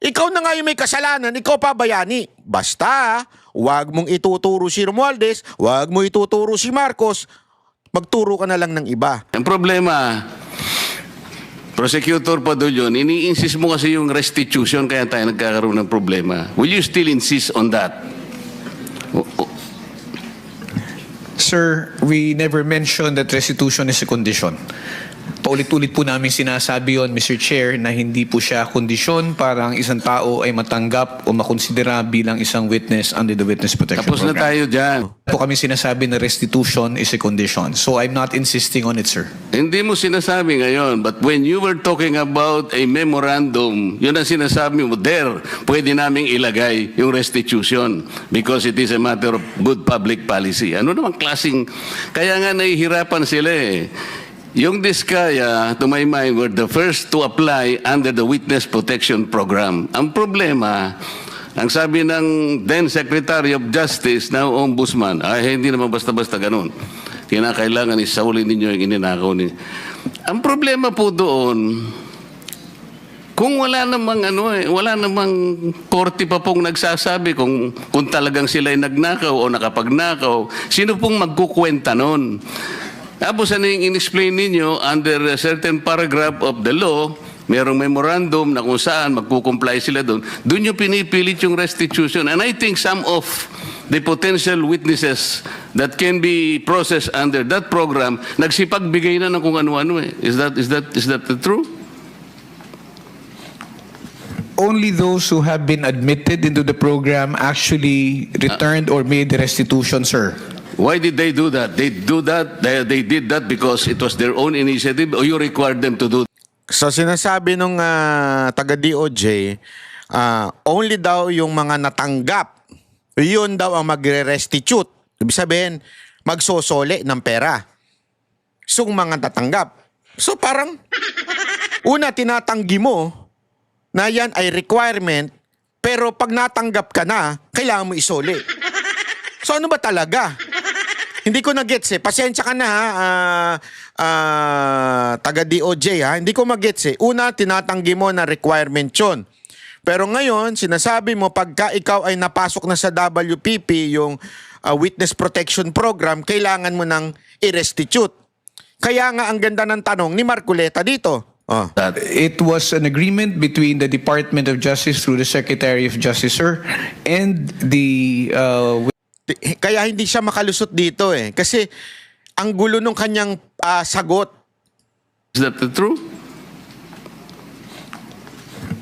Ikaw na nga yung may kasalanan, ikaw pa bayani. Basta, wag mong ituturo si Romualdez, wag mo ituturo si Marcos, magturo ka na lang ng iba. Ang problema, Prosecutor Padulyon, ini-insist mo kasi yung restitution kaya tayo nagkakaroon ng problema. Will you still insist on that? Sir, we never mentioned that restitution is a condition. Paulit-ulit po namin sinasabi yon, Mr. Chair, na hindi po siya kondisyon para ang isang tao ay matanggap o makonsidera bilang isang witness under the Witness Protection Tapos na Program. tayo dyan. Po kami sinasabi na restitution is a condition. So I'm not insisting on it, sir. Hindi mo sinasabi ngayon, but when you were talking about a memorandum, yun ang sinasabi mo, there, pwede naming ilagay yung restitution because it is a matter of good public policy. Ano namang klaseng, kaya nga nahihirapan sila eh. Yung Diskaya, to my mind, were the first to apply under the Witness Protection Program. Ang problema, ang sabi ng then Secretary of Justice, now Ombudsman, ay hindi naman basta-basta ganun. Kinakailangan isaulin ninyo yung ininakaw ninyo. Ang problema po doon, kung wala namang wala namang korte pa pong nagsasabi kung talagang sila ay nagnakaw o nakapagnakaw, sino pong magkukwenta noon? Tapos ano yung in-explain ninyo under a certain paragraph of the law, merong memorandum na kung saan magkukomply sila doon, doon yung pinipilit yung restitution. And I think some of the potential witnesses that can be processed under that program, nagsipagbigay na ng kung ano-ano eh. Is that true? Only those who have been admitted into the program actually returned or made the restitution, sir. Why did they do that? They did that because it was their own initiative or you required them to do that? So sinasabi nung taga-DOJ, only daw yung mga natanggap, yun daw ang magre-restitute. Ibig sabihin, magsosole ng pera. So mga natanggap. So parang, una tinatanggi mo na yan ay requirement, pero pag natanggap ka na, kailangan mo isole. So ano ba talaga? Hindi ko na-gets eh. Pasensya ka na taga-DOJ ha. Hindi ko mag-gets eh. Una, tinatanggi mo na requirement yun. Pero ngayon, sinasabi mo, pagka ikaw ay napasok na sa WPP, yung Witness Protection Program, kailangan mo nang i-restitute. Kaya nga ang ganda ng tanong ni Marcoleta dito. It was an agreement between the Department of Justice through the Secretary of Justice, sir, and the Kaya hindi siya makalusot dito eh. Kasi ang gulo nung kanyang sagot. Is that true?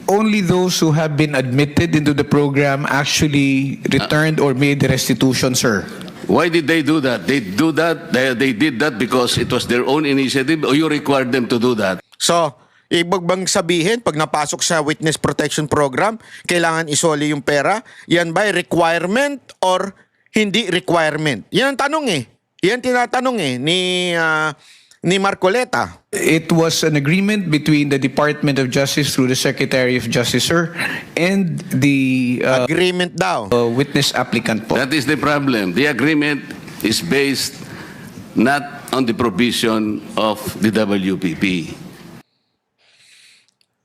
only those who have been admitted into the program actually returned or made the restitution, sir. Why did they do that? They did that because it was their own initiative or you required them to do that? So, ibig bang sabihin, pag napasok sa Witness Protection Program, kailangan isoli yung pera? Yan ba requirement or hindi requirement? Yan ang tanong eh. Yan tinatanong eh ni Marcoleta. It was an agreement between the Department of Justice through the Secretary of Justice, sir, and the Agreement daw. witness applicant po. That is the problem. The agreement is based not on the provision of the WPP.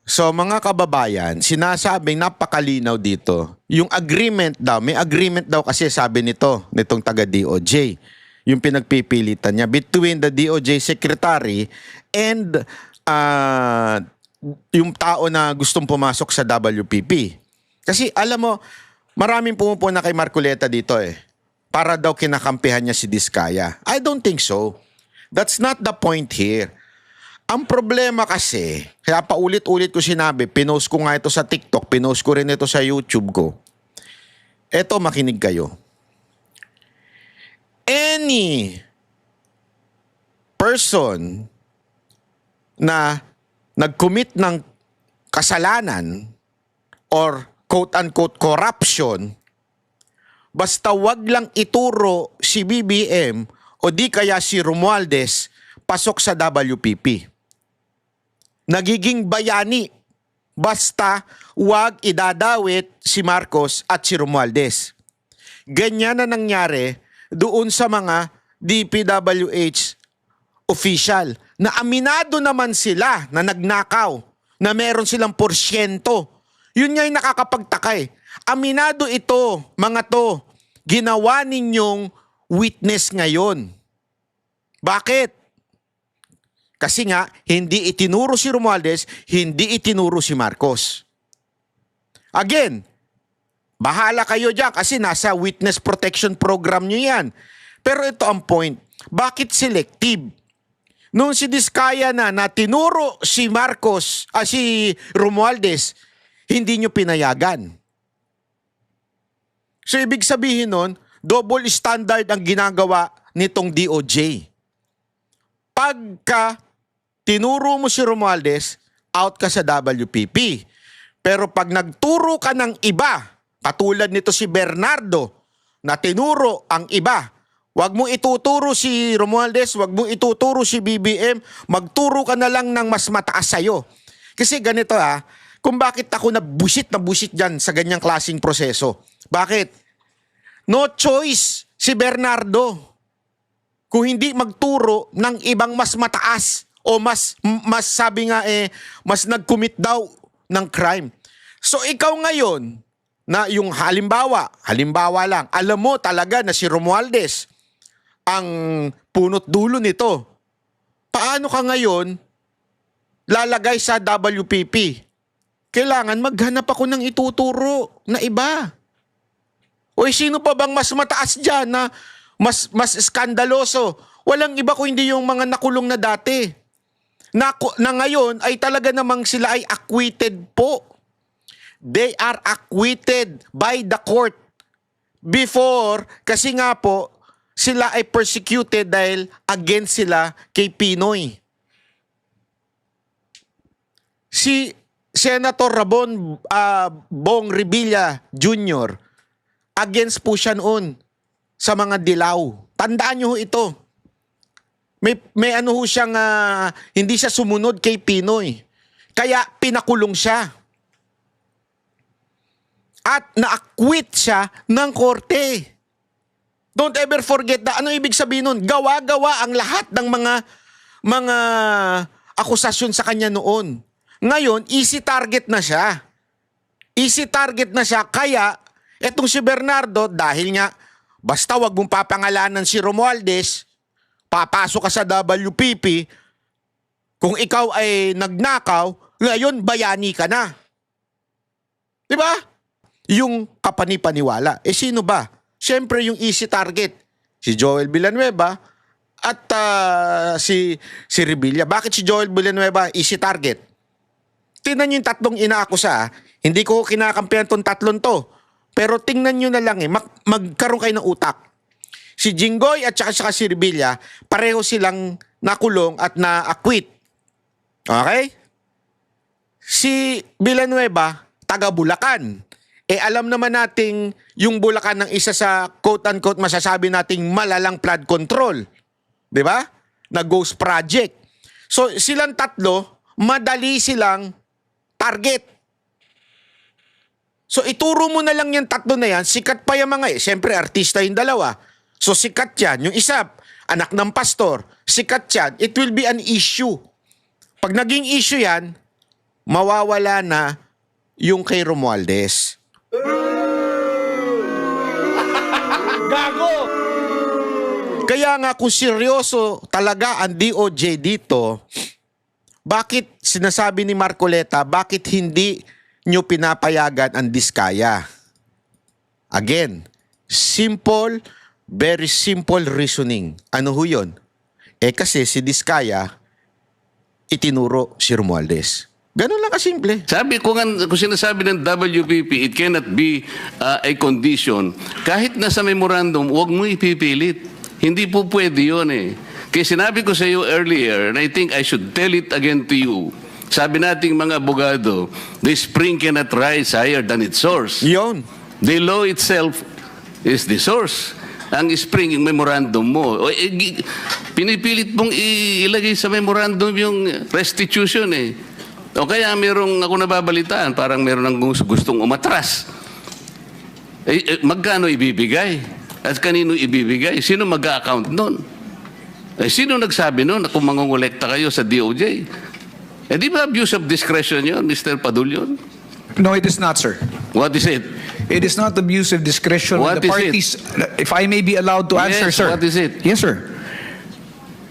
So mga kababayan, sinasabing napakalinaw dito. Yung agreement daw, may agreement daw kasi sabi nitong taga-DOJ. Yung pinagpipilitan niya between the DOJ secretary and yung tao na gustong pumasok sa WPP. Kasi alam mo, maraming pumupuna kay Marcoleta dito eh. Para daw kinakampihan niya si Diskaya. I don't think so. That's not the point here. Ang problema kasi, kaya paulit-ulit ko sinabi, pinost ko nga ito sa TikTok, pinost ko rin ito sa YouTube ko. Eto, makinig kayo. Any person na nag-commit ng kasalanan or quote-unquote corruption, basta wag lang ituro si BBM o di kaya si Romualdez pasok sa WPP. Nagiging bayani basta wag idadawit si Marcos at si Romualdez. Ganyan na nangyari doon sa mga DPWH official na aminado naman sila na nagnakaw, na meron silang porsyento Yun nga yung nakakapagtaka eh. Aminado ito, mga to, ginawa ninyong witness ngayon. Bakit? Kasi nga, hindi itinuro si Romualdez, hindi itinuro si Marcos. Again, bahala kayo dyan kasi nasa witness protection program nyo yan. Pero ito ang point. Bakit selective? Nung si Diskaya na tinuro si Marcos, si Romualdez, hindi nyo pinayagan. So ibig sabihin nun, double standard ang ginagawa nitong DOJ. Pagka tinuro mo si Romualdez, out ka sa WPP. Pero pag nagturo ka ng iba, katulad nito si Bernardo, na tinuro ang iba, wag mo ituturo si Romualdez, wag mo ituturo si BBM, magturo ka na lang ng mas mataas sa'yo. Kasi ganito kung bakit ako na busit dyan sa ganyang klaseng proseso. Bakit? No choice si Bernardo kung hindi magturo ng ibang mas mataas o mas sabi nga mas nag-commit daw ng crime. So ikaw ngayon, na yung halimbawa lang, alam mo talaga na si Romualdez ang punot dulo nito. Paano ka ngayon lalagay sa WPP? Kailangan maghanap ako ng ituturo na iba. O sino pa bang mas mataas dyan na mas skandaloso? Walang iba kung hindi yung mga nakulong na dati. Na ngayon ay talaga namang sila ay acquitted po. They are acquitted by the court. Before, kasi nga po, sila ay persecuted dahil against sila kay Pinoy. Si Senator Ramon Bong Revilla Jr., against po siya noon sa mga dilaw. Tandaan nyo ito. May ano ho siyang, hindi siya sumunod kay Pinoy. Kaya pinakulong siya. At na-acquit siya ng korte. Don't ever forget that. Ano ibig sabihin nun? Gawa-gawa ang lahat ng mga akusasyon sa kanya noon. Ngayon, easy target na siya. Easy target na siya. Kaya, etong si Bernardo, dahil nga, basta wag mong papangalanan si Romualdez, papasok ka sa WPP, kung ikaw ay nagnakaw, ngayon bayani ka na. Diba? Yung kapanipaniwala. Sino ba? Siyempre yung easy target. Si Joel Villanueva at si Revilla. Bakit si Joel Villanueva easy target? Tingnan nyo yung tatlong inaakusa. Hindi ko kinakampihan tong tatlong to. Pero tingnan nyo na lang magkaroon kayo ng utak. Si Jinggoy at saka si Revilla, pareho silang nakulong at na-acquit. Okay? Si Villanueva, taga Bulacan. Alam naman nating yung Bulacan ng isa sa quote-unquote masasabi nating malalang flood control. Di ba? Na ghost project. So silang tatlo, madali silang target. So ituro mo na lang yung tatlo na yan, sikat pa yung mga siyempre artista yung dalawa. So sikat yan. Yung isa, anak ng pastor, sikat yan. It will be an issue. Pag naging issue yan, mawawala na yung kay Romualdez. Gago! Kaya nga kung seryoso talaga ang DOJ dito, bakit sinasabi ni Marcoleta, bakit hindi nyo pinapayagan ang Diskaya? Again, simple, very simple reasoning. Ano ho yun? Kasi si Diskaya, itinuro si Romualdez. Ganun lang kasimple. Sabi ko nga, kung sinasabi ng WPP, it cannot be a condition. Kahit nasa memorandum, huwag mo ipipilit. Hindi po pwede yun Kaya sinabi ko sa iyo earlier, and I think I should tell it again to you. Sabi nating mga abogado, the spring cannot rise higher than its source. Yun. The law itself is the source. Ang spring, yung memorandum mo. Pinipilit mong ilagay sa memorandum yung restitution O kaya merong ako nababalitaan, parang meron ng gustong umatras. Magkano ibibigay? At kanino ibibigay? Sino mag-account nun? Sino nagsabi nun na kung mangungulekta kayo sa DOJ? Di ba abuse of discretion yun, Mr. Padulyon? No, it is not, sir. What is it? It is not abuse of discretion when What the is parties. If I may be allowed to answer, Yes, sir. what is it? Yes, sir.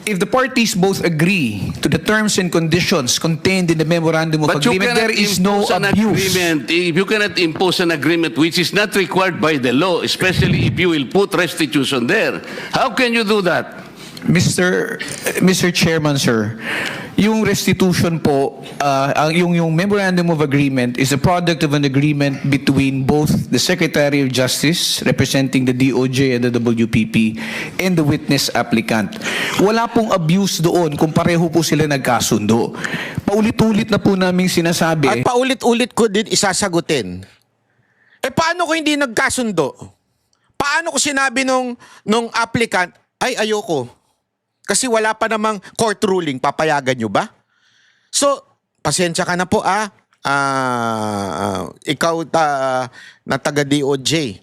If the parties both agree to the terms and conditions contained in the memorandum of But you agreement, cannot there is no impose an abuse. agreement. If you cannot impose an agreement which is not required by the law, especially if you will put restitution there. How can you do that? Mr. Chairman, sir, yung restitution po, yung memorandum of agreement is a product of an agreement between both the Secretary of Justice, representing the DOJ and the WPP, and the witness applicant. Wala pong abuse doon kung pareho po sila nagkasundo. Paulit-ulit na po naming sinasabi. At paulit-ulit ko din isasagutin. Paano ko hindi nagkasundo? Paano ko sinabi nung applicant, ay ayoko. Kasi wala pa namang court ruling, papayagan nyo ba? So, pasensya ka na po ikaw na taga DOJ.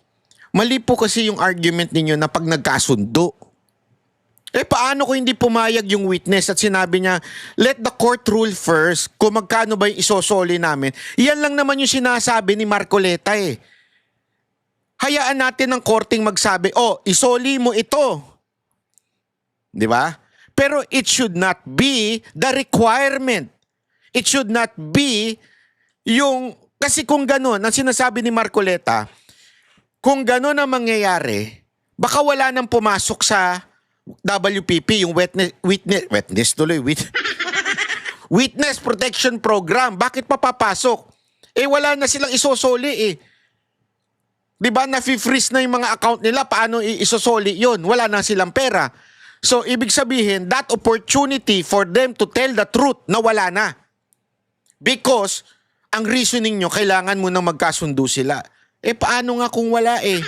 Mali po kasi yung argument ninyo na pag nagkasundo. Paano ko hindi pumayag yung witness at sinabi niya, let the court rule first kung magkano ba yung isosoli namin. Yan lang naman yung sinasabi ni Marcoleta eh. Hayaan natin ng korting magsabi, isoli mo ito. Di ba? Pero it should not be the requirement. It should not be yung... Kasi kung gano'n, ang sinasabi ni Marcoleta, kung gano'n ang mangyayari, baka wala nang pumasok sa WPP, yung Witness Protection Program. Bakit papapasok? Wala na silang isosoli eh. Di ba, na-freeze na yung mga account nila, paano isosoli yun? Wala na silang pera. So, ibig sabihin, that opportunity for them to tell the truth na wala na. Because, ang reasoning nyo, kailangan mo nang magkasundo sila. Paano nga kung wala eh?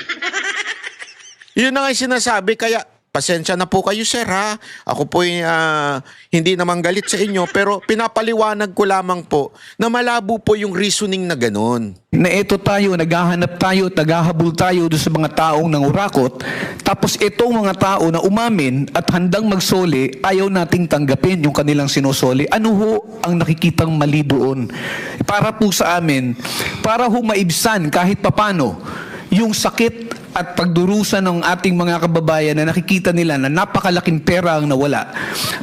Yun na nga yung sinasabi, kaya pasensya na po kayo sir ha. Ako po hindi naman galit sa inyo, pero pinapaliwanag ko lamang po na malabo po yung reasoning na ganun. Na ito tayo, naghahanap tayo, naghahabol tayo doon sa mga taong nangurakot, tapos itong mga tao na umamin at handang magsoli, ayaw nating tanggapin yung kanilang sinusoli. Ano ho ang nakikitang mali doon? Para po sa amin, para ho maibsan kahit papano yung sakit at pagdurusa ng ating mga kababayan na nakikita nila na napakalaking pera ang nawala.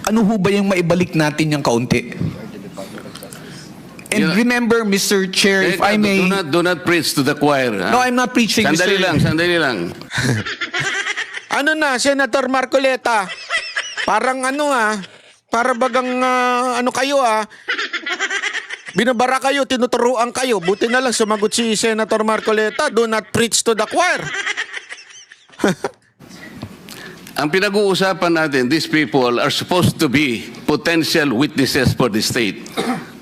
Ano ho ba yung maibalik natin yung kaunti? And remember, Mr. Chair, if I may... Do not preach to the choir. Ha? No, I'm not preaching, Sandali Mr. sandali lang. Ano na, Senator Marcoleta? Parang para bagang kayo binabara kayo, tinuturuan kayo. Buti na lang sumagot si Senator Marcoleta, do not preach to the choir. Ang pinag-uusapan natin, these people are supposed to be potential witnesses for the state.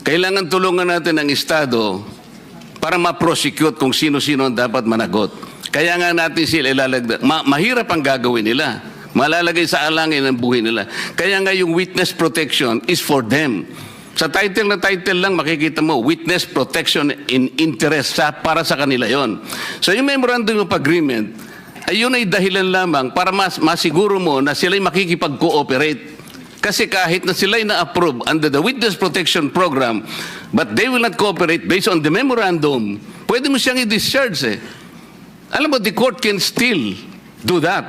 Kailangan tulungan natin ang Estado para ma-prosecute kung sino-sino ang dapat managot. Kaya nga natin sila ilalagdag. Mahirap ang gagawin nila. Malalagay sa alangin ang buhay nila. Kaya nga yung witness protection is for them. Sa title na title lang makikita mo, witness protection in interest para sa kanila yon. So yung memorandum of agreement, ayun ay dahilan lamang para masiguro mo na sila'y makikipag-cooperate. Kasi kahit na sila'y na-approve under the Witness Protection Program, but they will not cooperate based on the memorandum, pwede mo siyang i-discharge eh. Alam mo, the court can still do that.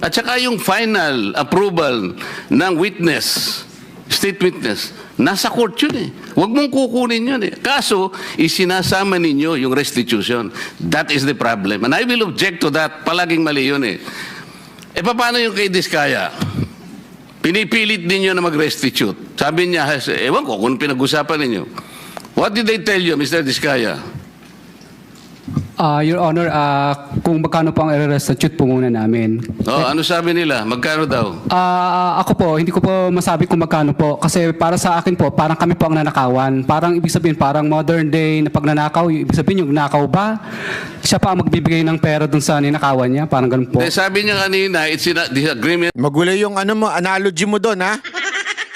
At saka yung final approval ng witness, state witness, nasa court yun eh. Huwag mong kukunin yun eh. Kaso, isinasama ninyo yung restitution. That is the problem. And I will object to that. Palaging mali yun eh. Paano yung kay Diskaya? Pinipilit ninyo na mag-restitute. Sabi niya, ewan ko kung pinag-usapan ninyo. What did they tell you, Mr. Diskaya? Your Honor, kung magkano po ang i-restitute po muna namin. Ano sabi nila? Magkano daw? Ako po, hindi ko po masabi kung magkano po. Kasi para sa akin po, parang kami po ang nanakawan. Parang ibig sabihin, parang modern day na pagnanakaw, ibig sabihin yung nakaw ba? Siya pa ang magbibigay ng pera dun sa ninakawan niya? Parang ganun po. Sabi niya kanina, it's a disagreement. Magulo yung analogy mo doon ha.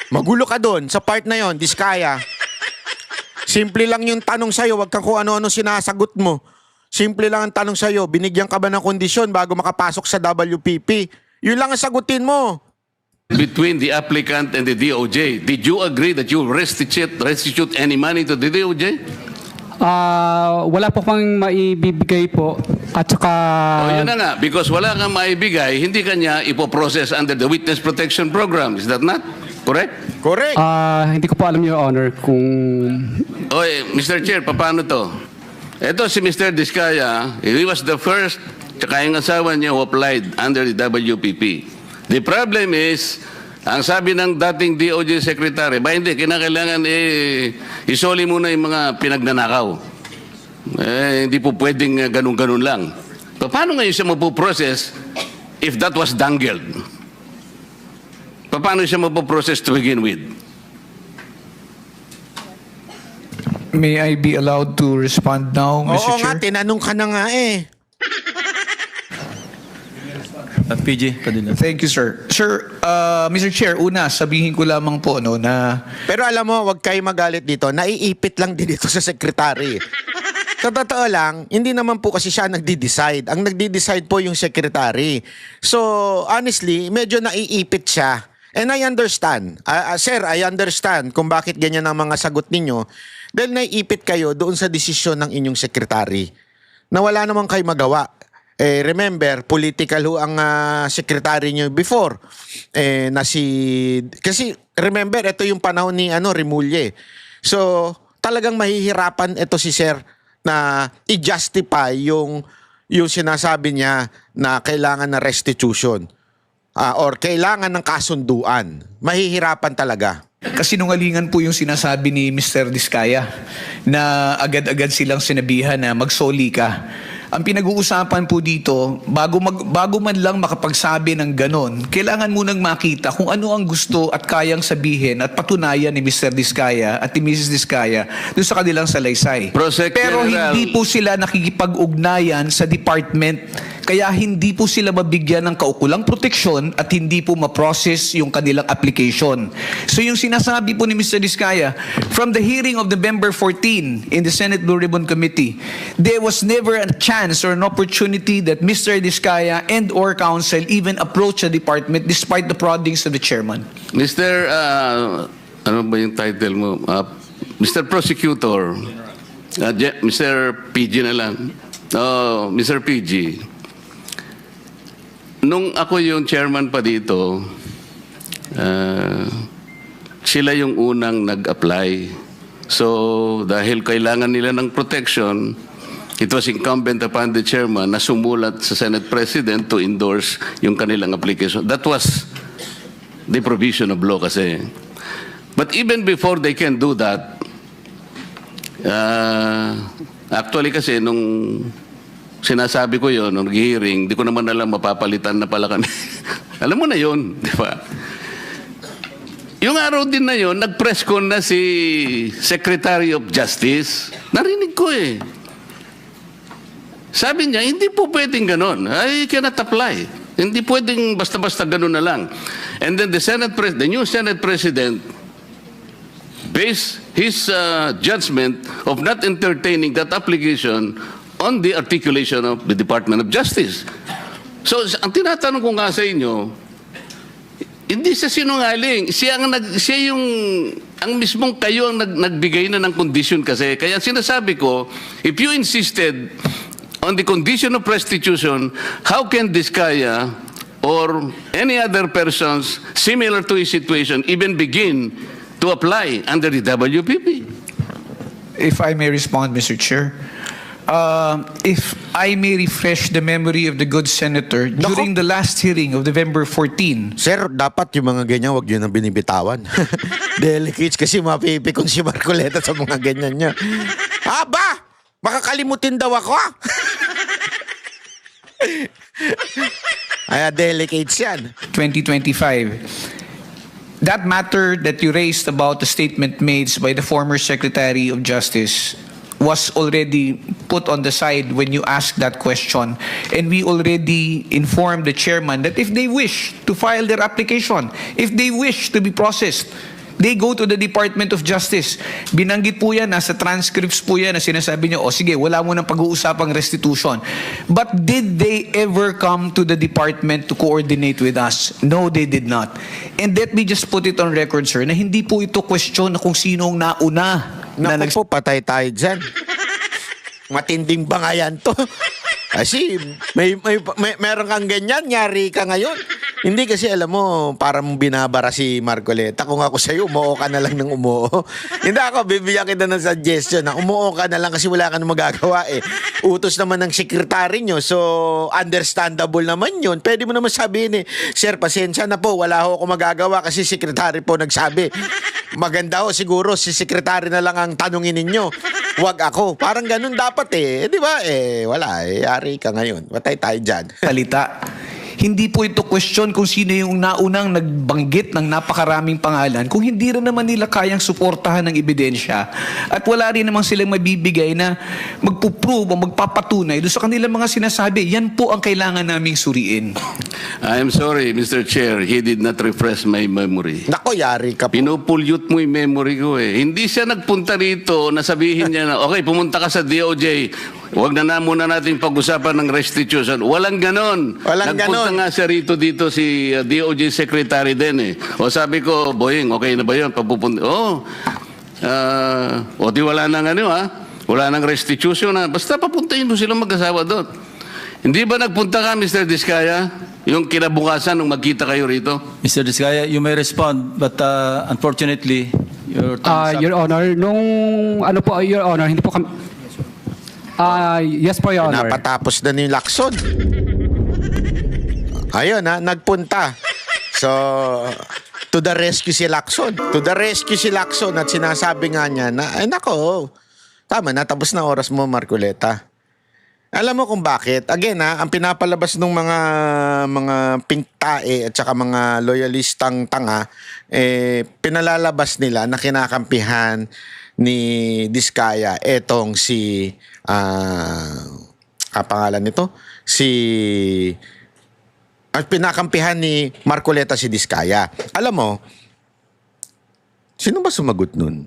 Magulo ka doon sa part na yon, Diskaya. Simple lang yung tanong sa'yo, wag kang kung ano-ano sinasagot mo. Simple lang ang tanong sa'yo, binigyan ka ba ng kondisyon bago makapasok sa WPP? Yun lang ang sagutin mo. Between the applicant and the DOJ, did you agree that you will restitute any money to the DOJ? Wala po kang maibibigay po. At saka... Yun na nga, because wala kang maibigay, hindi kanya ipoprocess under the Witness Protection Program. Is that not correct? Correct. hindi ko po alam, Your Honor, kung... Oy, Mr. Chair, paano to? Ito si Mr. Diskaya, he was the first, tsaka yung asawa niya who applied under the WPP. The problem is, ang sabi ng dating DOJ Secretary, ba hindi, kinakailangan isoli muna yung mga pinagnanakaw. Hindi po pwedeng ganun-ganun lang. So, paano ngayon siya mapuprocess if that was dangled? Paano siya mapuprocess to begin with? May I be allowed to respond now, Mr. Oo nga, Chair? tinanong ka na nga eh. PG, Padilla. Thank you, sir. Sir, Mr. Chair, una, sabihin ko lamang po na Pero alam mo, wag kayo magalit dito. Naiipit lang din ito sa secretary. Sa totoo lang, hindi naman po kasi siya nagdi-decide. Ang nagdi-decide po yung secretary. So, honestly, medyo naiipit siya. And I understand. Sir, I understand kung bakit ganyan ang mga sagot ninyo. Dahil naiipit kayo doon sa desisyon ng inyong secretary. Na wala naman kayo magawa. Remember, political ho ang secretary niyo before. Kasi remember, ito yung panahon ni Remulle. So, talagang mahihirapan ito si Sir na i-justify yung sinasabi niya na kailangan na restitution or kailangan ng kasunduan. Mahihirapan talaga. kasinungalingan po yung sinasabi ni Mr. Diskaya na agad-agad silang sinabihan na magsoli ka. Ang pinag-uusapan po dito, bago man lang makapagsabi ng ganon, kailangan munang makita kung ano ang gusto at kayang sabihin at patunayan ni Mr. Diskaya at ni Mrs. Diskaya doon sa kanilang salaysay. Prosec Pero General. hindi po sila nakikipag-ugnayan sa department, kaya hindi po sila mabigyan ng kaukulang proteksyon at hindi po ma-process yung kanilang application. So yung sinasabi po ni Mr. Diskaya, from the hearing of November 14 in the Senate Blue Ribbon Committee, there was never a chance or an opportunity that Mr. Diskaya and or counsel even approach the department despite the proddings of the chairman. Mr. Ano ba yung title mo? Mr. Prosecutor. Mr. PG na lang. Mr. PG. Nung ako yung chairman pa dito, sila yung unang nag-apply. So, dahil kailangan nila ng protection, it was incumbent upon the chairman na sumulat sa Senate President to endorse yung kanilang application. That was the provision of law kasi. But even before they can do that, actually kasi nung sinasabi ko yon nung hearing, di ko naman alam mapapalitan na pala kami. Alam mo na yon, di ba? Yung araw din na yon, nag-press con na si Secretary of Justice. Narinig ko eh. Sabi niya, hindi po pwedeng ganon. I cannot apply. Hindi pwedeng basta-basta ganon na lang. And then the new Senate President based his judgment of not entertaining that application on the articulation of the Department of Justice. So, ang tinatanong ko nga sa inyo, hindi siya sinungaling. Ang mismong kayo ang nagbigay na ng condition kasi. Kaya sinasabi ko, if you insisted on the condition of restitution, how can Diskaya or any other persons similar to his situation even begin to apply under the WPP? If I may respond, Mr. Chair. If I may refresh the memory of the good senator, during the last hearing of November 14, Sir, dapat yung mga ganyan, wag yun ang binibitawan. Delicates kasi mapipikon si Marcoleta sa mga ganyan niya. Aba! Makakalimutin daw ako. Ay, delicates yan. 2025. That matter that you raised about the statement made by the former Secretary of Justice was already put on the side when you asked that question. And we already informed the chairman that if they wish to file their application, if they wish to be processed, they go to the Department of Justice. Binanggit po yan, nasa transcripts po yan na sinasabi niyo, sige, wala mo nang pag-uusapang restitution. But did they ever come to the department to coordinate with us? No, they did not. And let me just put it on record, sir, na hindi po ito question na kung sinong nauna. Naku po, patay tayo dyan. Matinding bangayan to. Kasi meron kang ganyan, nyari ka ngayon. Hindi kasi alam mo, para mong binabara si Marcoleta. Kung ako sa'yo, umuo ka na lang ng umuo. Hindi ako, bibigyan kita ng suggestion na umuo ka na lang kasi wala ka na magagawa eh. Utos naman ng sekretary nyo, so understandable naman yun. Pwede mo naman sabihin eh, Sir, pasensya na po, wala ho ako magagawa kasi sekretary po nagsabi. Maganda ho siguro, si sekretary na lang ang tanungin ninyo. Wag ako. Parang ganun dapat eh. Di ba? Wala eh. Yari ka ngayon. Patay tayo dyan. salita. Hindi po ito question kung sino yung naunang nagbanggit ng napakaraming pangalan kung hindi rin naman nila kayang suportahan ng ebidensya at wala rin naman silang mabibigay na magpuprove o magpapatunay doon sa kanilang mga sinasabi. Yan po ang kailangan naming suriin. I am sorry, Mr. Chair, he did not refresh my memory. Nako, yari ka po. Pinupulyot mo yung memory ko eh. Hindi siya nagpunta rito na sabihin niya na, okay, pumunta ka sa DOJ, huwag na muna natin pag-usapan ng restitution. Walang ganon. Walang Nagpunta ganon. nga siya rito dito si DOJ Secretary din eh. O sabi ko, Boying, okay na ba yun? Papupunta. O di wala nang ano ha? Wala nang restitution ha? Basta papuntahin mo silang mag-asawa doon. Hindi ba nagpunta ka, Mr. Diskaya? Yung kinabukasan nung magkita kayo rito? Mr. Diskaya, you may respond, but unfortunately, your time is up. Your Honor, nung ano po, Your Honor, hindi po kami... yes po, Your Honor. Napatapos na ni Lacson. Ayun ha, nagpunta. So, to the rescue si Lacson. To the rescue si Lacson at sinasabi nga niya na, ay nako, tama na, tapos na oras mo, Marcoleta. Alam mo kung bakit? Again ha, ang pinapalabas ng mga pink tae at saka mga loyalistang tanga, pinalalabas nila na kinakampihan ni Diskaya etong si pangalan nito? Ang pinakampihan ni Marcoleta si Diskaya. Alam mo, sino ba sumagot nun?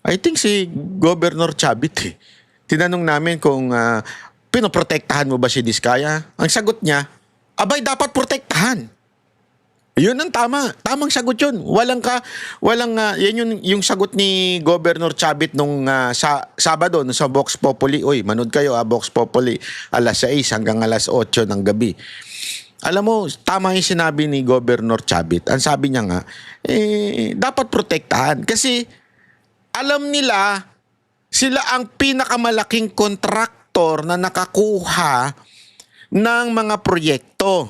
I think si Governor Chavit eh. Tinanong namin kung pinoprotektahan mo ba si Diskaya? Ang sagot niya, abay dapat protektahan. Yun ang tama. Tamang sagot yun. Yan yung sagot ni Governor Chavit nung Sabado sa Vox Populi. Uy, manood kayo Vox Populi, alas 6 hanggang alas 8 ng gabi. Alam mo, tama yung sinabi ni Governor Chavit. Ang sabi niya nga, dapat protektahan. Kasi alam nila, sila ang pinakamalaking kontraktor na nakakuha ng mga proyekto.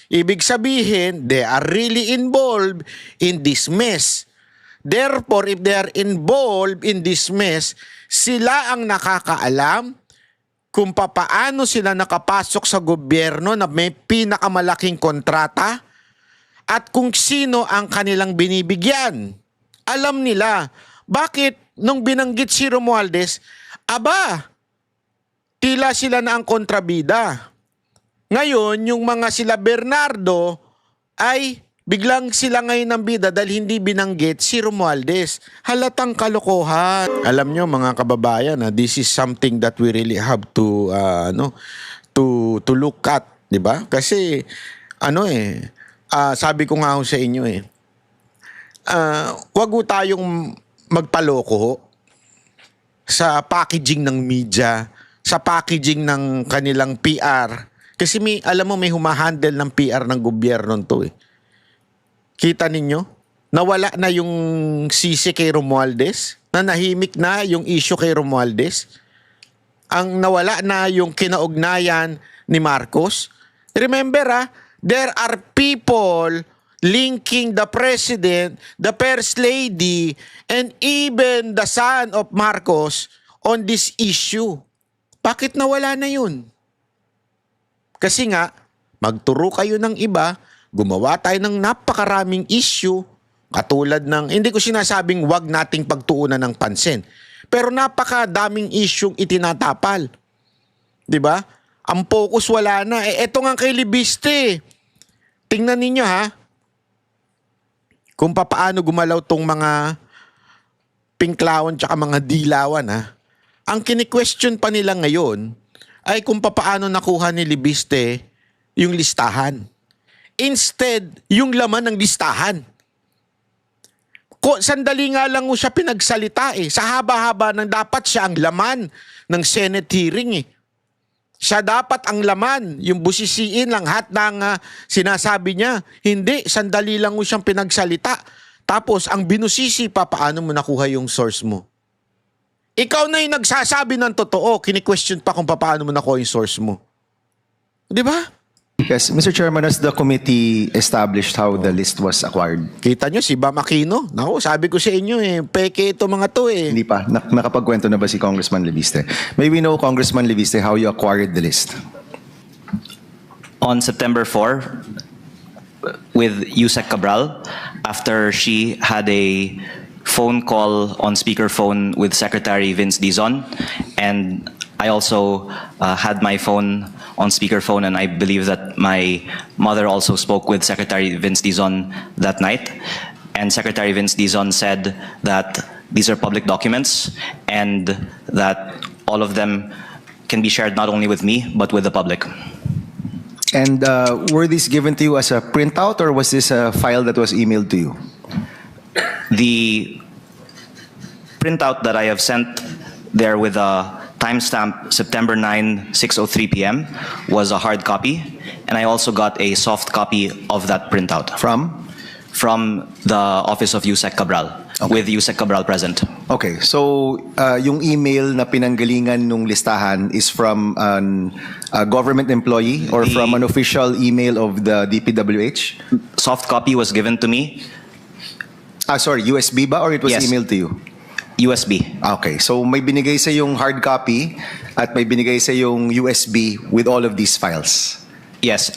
Ibig sabihin, they are really involved in this mess. Therefore, if they are involved in this mess, sila ang nakakaalam kung papaano sila nakapasok sa gobyerno na may pinakamalaking kontrata at kung sino ang kanilang binibigyan. Alam nila. Bakit nung binanggit si Romualdez, tila sila na ang kontrabida. Ngayon, yung mga sila Bernardo ay biglang sila ngayon ng bida dahil hindi binanggit si Romualdez. Halatang kalokohan. Alam nyo mga kababayan, this is something that we really have to to look at, 'di ba? Kasi sabi ko nga sa inyo wag ho tayong magpaloko sa packaging ng media, sa packaging ng kanilang PR. Kasi alam mo may humahandle ng PR ng gobyerno to eh. Kita ninyo? Nawala na yung sisi kay Romualdez? Na nahimik na yung issue kay Romualdez? Ang nawala na yung kinaugnayan ni Marcos? Remember there are people linking the president, the first lady, and even the son of Marcos on this issue. Bakit nawala na yun? Kasi nga, magturo kayo ng iba, gumawa tayo ng napakaraming issue, katulad ng, hindi ko sinasabing wag nating pagtuunan ng pansin, pero napakadaming isyung itinatapal. 'Di ba? Ang focus wala na. Eto nga kay Libiste. Tingnan ninyo kung paano gumalaw tong mga pinklawan tsaka mga dilawan Ang kini-question pa nila ngayon ay kung paano nakuha ni Libiste yung listahan. Instead, yung laman ng listahan. Sandali nga lang mo siya pinagsalita eh. Sa haba-haba ng dapat siya ang laman ng Senate hearing eh. Siya dapat ang laman, yung busisiin lang lahat ng sinasabi niya. Hindi, sandali lang mo siyang pinagsalita. Tapos ang binusisi pa, paano mo nakuha yung source mo? Ikaw na yung nagsasabi ng totoo, kini-question pa kung paano mo nakuha yung source mo. Di ba? Yes, Mr. Chairman, has the committee established how the list was acquired? Kita nyo, si Bam Aquino. Naku, sabi ko sa inyo eh, peke ito mga to eh. Hindi pa. Nakapagkwento na ba si Congressman Leviste? May we know, Congressman Leviste, how you acquired the list? On September 4, with Yusek Cabral, after she had a phone call on speakerphone with Secretary Vince Dizon, and I also had my phone on speakerphone, and I believe that my mother also spoke with Secretary Vince Dizon that night. And Secretary Vince Dizon said that these are public documents and that all of them can be shared not only with me, but with the public. And were these given to you as a printout, or was this a file that was emailed to you? The printout that I have sent there with a timestamp September 9, 6:03 p.m. was a hard copy, and I also got a soft copy of that printout From? from the office of Yusek Cabral, with Yusek Cabral present. Okay, so yung email na pinanggalingan nung listahan is from a government employee or from an official email of the DPWH? Soft copy was given to me, Sorry, USB ba, or it was Yes. emailed to you? USB. Okay, so may binigay sa yung hard copy at may binigay sa yung USB with all of these files. Yes,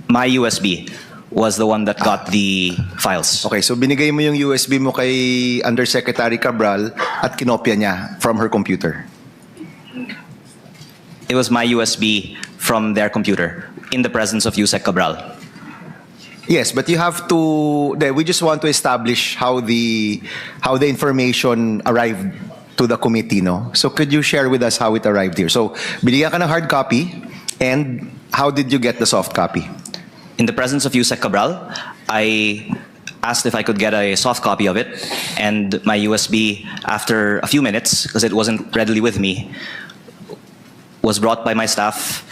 my USB was the one that got the files. Okay, so binigay mo yung USB mo kay Undersecretary Cabral at kinopya niya from her computer. It was my USB from their computer in the presence of Yusek Cabral. Yes, but you have to. We just want to establish how the information arrived to the committee, no? So could you share with us how it arrived here? So binigyan ka ng hard copy, and how did you get the soft copy? In the presence of Yusek Cabral, I asked if I could get a soft copy of it, and my USB, after a few minutes, because it wasn't readily with me, was brought by my staff.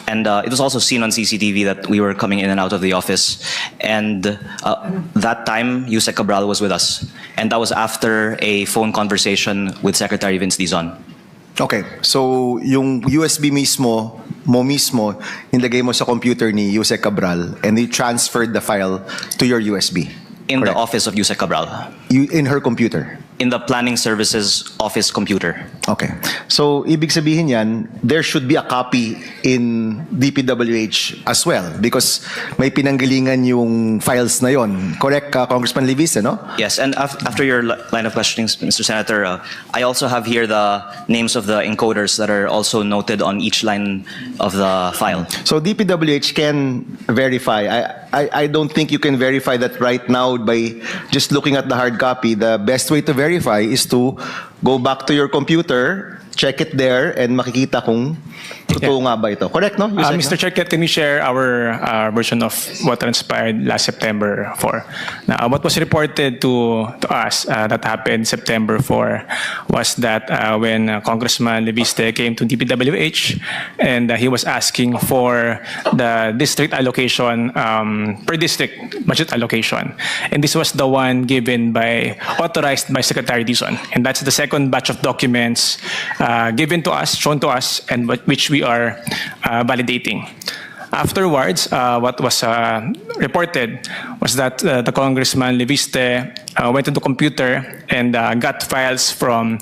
And it was also seen on CCTV that we were coming in and out of the office. And that time, Yusek Cabral was with us. And that was after a phone conversation with Secretary Vince Dizon. Okay, so yung USB mismo, nilagay mo sa computer ni Yusek Cabral, and you transferred the file to your USB. In the Correct. office of Yusek Cabral. In her computer. In the Planning Services office computer. Okay. So, ibig sabihin yan, there should be a copy in DPWH as well because may pinanggalingan yung files na yon. Correct, Congressman Leviste, no? Yes, and after your line of questioning, Mr. Senator, I also have here the names of the encoders that are also noted on each line of the file. So, DPWH can verify. I don't think you can verify that right now by just looking at the hard copy. The best way to verify is to go back to your computer, check it there, and makikita kung totoo nga ba ito. Correct, no? Yusek, Mr. Chair, can we share our version of what transpired last September 4? Now, what was reported to us that happened September 4 was that when Congressman Leviste came to DPWH and he was asking for the district allocation, per district budget allocation. And this was the one authorized by Secretary Dizon. And that's the second batch of documents given to us, shown to us, and which we are validating. Afterwards, what was reported was that the Congressman Leviste went to the computer and got files from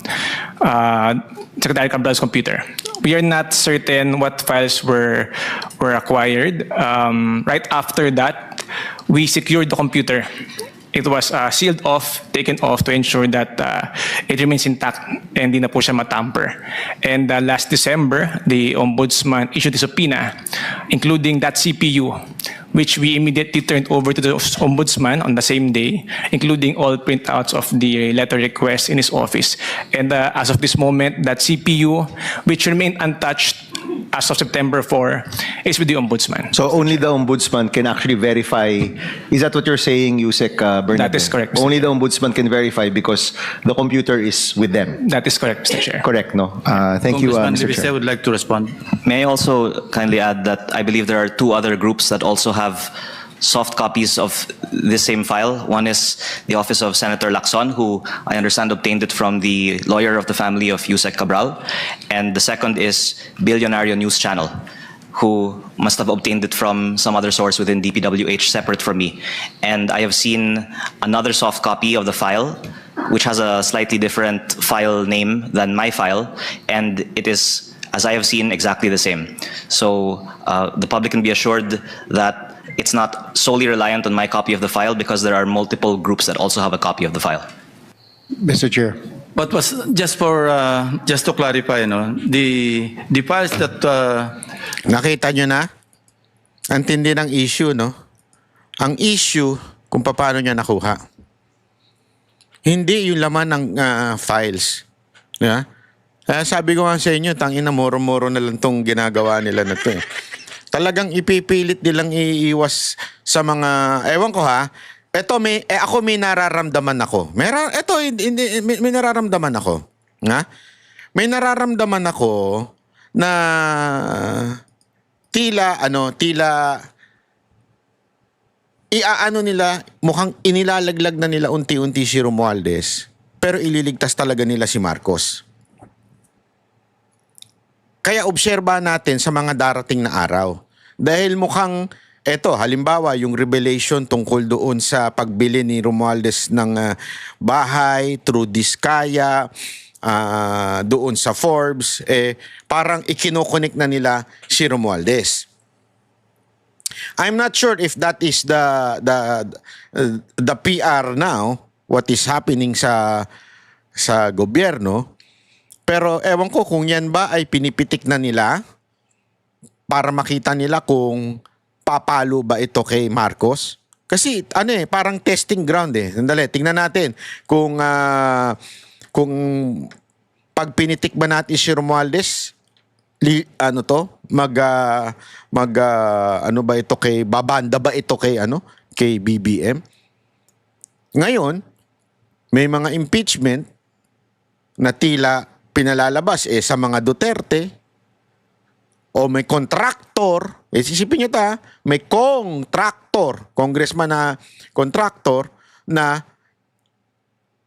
Secretary Cabral's computer. We are not certain what files were acquired. Right after that, we secured the computer. It was sealed off, taken off to ensure that it remains intact and hindi na po siya matamper. And last December, the Ombudsman issued a subpoena, including that CPU, which we immediately turned over to the Ombudsman on the same day, including all printouts of the letter request in his office. And as of this moment, that CPU, which remained untouched as of September 4 is with the Ombudsman. So only the ombudsman can actually verify. Is that what you're saying, Yusek Bernabé? That is correct, Mr. Only the ombudsman can verify because the computer is with them. That is correct, Mr. Chair. Correct, no? Thank you, Congressman Mr. Levisay Chair. would like to respond. May I also kindly add that I believe there are two other groups that also have soft copies of this same file. One is the office of Senator Lacson, who I understand obtained it from the lawyer of the family of Yusek Cabral. And the second is Billionario News Channel, who must have obtained it from some other source within DPWH separate from me. And I have seen another soft copy of the file, which has a slightly different file name than my file, and it is, as I have seen, exactly the same. So the public can be assured that it's not solely reliant on my copy of the file because there are multiple groups that also have a copy of the file. Mr. Chair. But was just to clarify, no, the files that Nakita nyo na? Ang tindi ng issue, no? Ang issue, kung paano niya nakuha. Hindi yung laman ng files. Yeah? Kaya sabi ko nga sa inyo, tangina, moro-moro na lang tong ginagawa nila na to. Talagang ipipilit nilang iiwas sa mga, ewan ko ha, eto ako may nararamdaman ako. May nararamdaman ako. Nga? May nararamdaman ako na tila iaano nila, mukhang inilalaglag na nila unti-unti si Romualdez, pero ililigtas talaga nila si Marcos. Kaya obserba natin sa mga darating na araw. Dahil mukhang, eto, halimbawa, yung revelation tungkol doon sa pagbili ni Romualdez ng bahay through Diskaya, doon sa Forbes, parang ikinokonek na nila si Romualdez. I'm not sure if that is the PR now, what is happening sa gobyerno. Pero ewan ko kung yan ba ay pinipitik na nila para makita nila kung papalo ba ito kay Marcos. Kasi parang testing ground Sandali, tingnan natin kung pag pinitik ba natin si Romualdez, ano ba ito kay babanda ba ito kay kay BBM. Ngayon, may mga impeachment na tila pinalalabas sa mga Duterte o may kontraktor, isipin nyo may congressman na kontraktor na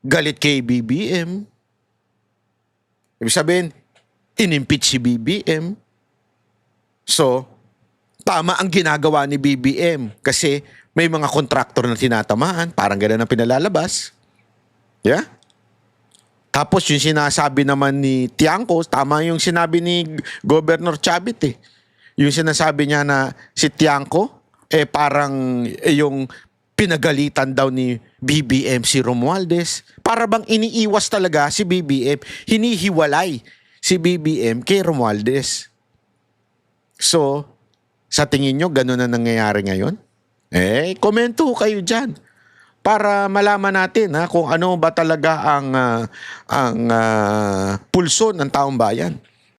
galit kay BBM. Ibig sabihin, inimpeach si BBM. So, tama ang ginagawa ni BBM kasi may mga kontraktor na tinatamaan. Parang gano'n ang pinalalabas. Yeah? Tapos yung sinasabi naman ni Tiangco, tama yung sinabi ni Governor Chavit Yung sinasabi niya na si Tiangco, parang yung pinagalitan daw ni BBM si Romualdez. Para bang iniiwas talaga si BBM, hinihiwalay si BBM kay Romualdez. So, sa tingin nyo, gano'n na nangyayari ngayon? Komento kayo dyan. Para malaman natin kung ano ba talaga ang pulso ng taong bayan.